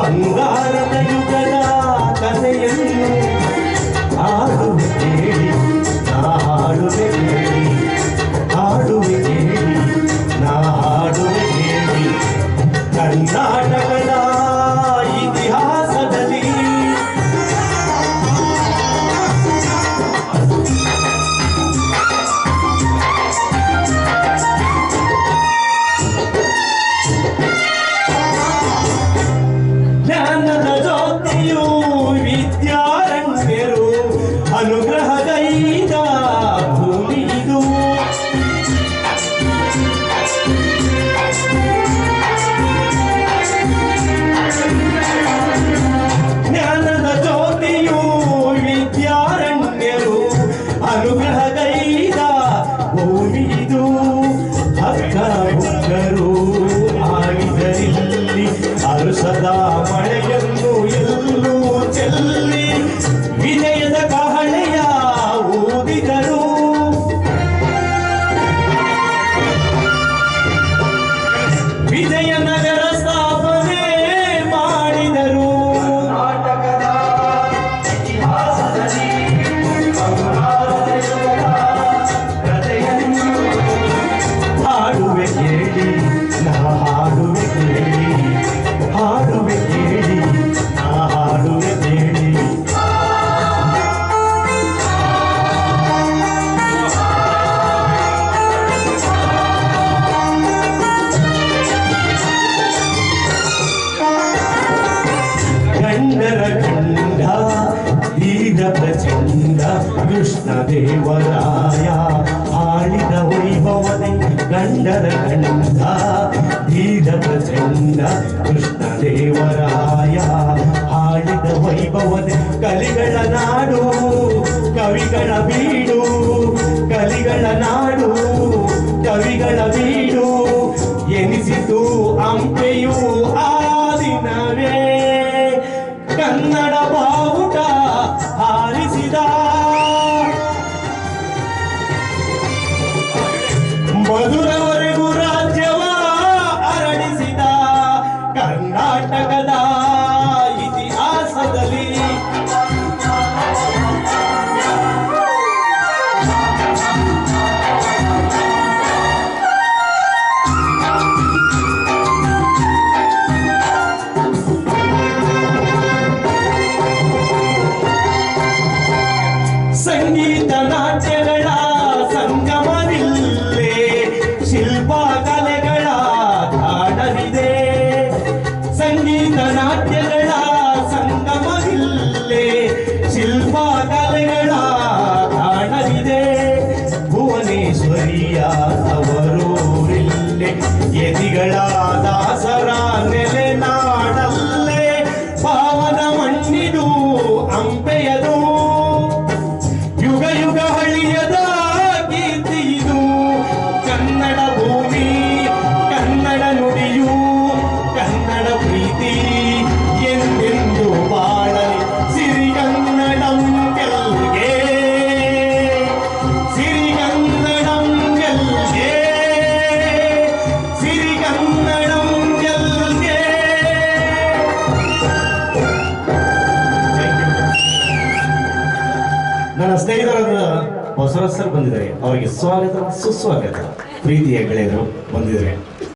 ಬಂಗಾರದ ಯುಗದ ಕಥೆಯನ್ನು ಹಾಡುವೆ ಕೇಳಿ ನಾ ಹಾಡುವೆ ಕೇಳಿ ಹಾಡುವೆ ಕೇಳಿ ನಾ ಹಾಡುವೆ ಕೇಳಿ ಕರ್ನಾಟಕದ ಇತಿಹಾಸದಲ್ಲಿ ಜ್ಞಾನದ ಜ್ಯೋತಿಯು ವಿದ್ಯಾರಣ್ಯರು ಅನುಗ್ರಹಗೈದ ಭೂಮಿ ಇದು. ಜ್ಞಾನದ ಜ್ಯೋತಿಯು ವಿದ್ಯಾರಣ್ಯರು ಅನುಗ್ರಹಗೈದ ಭೂಮಿ ಇದು. ಹಕ್ಕ ಹುಕ್ಕರು ಆಡಿದರಿಲ್ಲಿ ಅರುಸದ ಮಳೆಯನ್ನು ಎಲ್ಲೂ ಚೆಲ್ಲಿ ವಿಜಯದ ಕಹಳೆಯ ಊದಿದರು. ವಿಜಯನಗರ ಸ್ಥಾಪನೆ ಮಾಡಿದರು. ಕರ್ನಾಟಕದ ಇತಿಹಾಸದಲ್ಲಿ ಕಥೆಯನ್ನು ಹಾಡುವೆ ಕೇಳಿ ನಾ ಹಾಡುವೆ ಕೇಳಿ ಹಾಡುವೆ ಕೇಳಿ ನಾ ಹಾಡುವೆ ಕೇಳಿ. ಗಂಡರ ಗಂಡ ಧೀರ ಪ್ರಚಂಡ ಕೃಷ್ಣ ದೇವರಾಯ ಆಳಿದ ವೈಭವದೆ. ಗಂಡರ ಗಂಡ ಧೀರ ಪ್ರಚಂಡ ಕೃಷ್ಣ ದೇವರಾಯ ಆಳಿದ ವೈಭವದೆ. ಕಲಿಗಳ ನಾಡು ಕವಿಗಳ ಬೀಡು ಕಲಿಗಳ ನಾಡು ಕವಿಗಳ ಬೀಡು ಎನಿಸಿತು ಹಂಪೆಯು ಆ ದಿನವೇ. ಕನ್ನಡ ಬಾವುಟ ಹಾರಿಸಿದ ಮಧುರವರೆಗೂ ರಾಜ್ಯವ ಅರಳಿಸಿದ. ಕರ್ನಾಟಕದ ಇತಿಹಾಸದಲ್ಲಿ ಸಂಗೀತ ನಾಟ್ಯಗಳ ಸಂಗಮವಿಲ್ಲೇ ಶಿಲ್ಪ ಕಲೆಗಳ ಕಾಡಲಿದೆ. ಸಂಗೀತ ನಾಟ್ಯಗಳ ಸಂಗಮವಿಲ್ಲೇ ಶಿಲ್ಪ ಕಲೆಗಳ ಕಾಡಲಿದೆ. ಭುವನೇಶ್ವರಿಯ ಅವರೂರಿಲ್ಲೇ ಯತಿಗಳ ದಾಸರ ನೆಲೆ ನಾಡಲ್ಲೇ. ಪಾವನ ಮಣ್ಣಿದು ಹಂಪೆಯದು ಯುಗ ಯುಗ ಹಳಿಯದ ಕೀರ್ತಿ ಇದು. ಕನ್ನಡ ಭೂಮಿ ಕನ್ನಡ ನುಡಿಯು ಕನ್ನಡ ಪ್ರೀತಿ ಎಂದೆಂದು ಬಾಳಲಿ. ಸಿರಿಗನ್ನಡಂ ಗೆಲ್ಗೆ ಸಿರಿಗನ್ನಡಂ ಗೆಲ್ಗೆ ಸಿರಿಗನ್ನಡಂ ಗೆಲ್ಗೆ. ನನ್ನ ಸ್ನೇಹಿತರಾದ ಬಸವರಾಜ್ ಸರ್ ಬಂದಿದ್ದಾರೆ. ಅವರಿಗೆ ಸ್ವಾಗತ ಸುಸ್ವಾಗತ. ಪ್ರೀತಿಯ ಗೆಳೆಯರು ಬಂದಿದ್ದಾರೆ.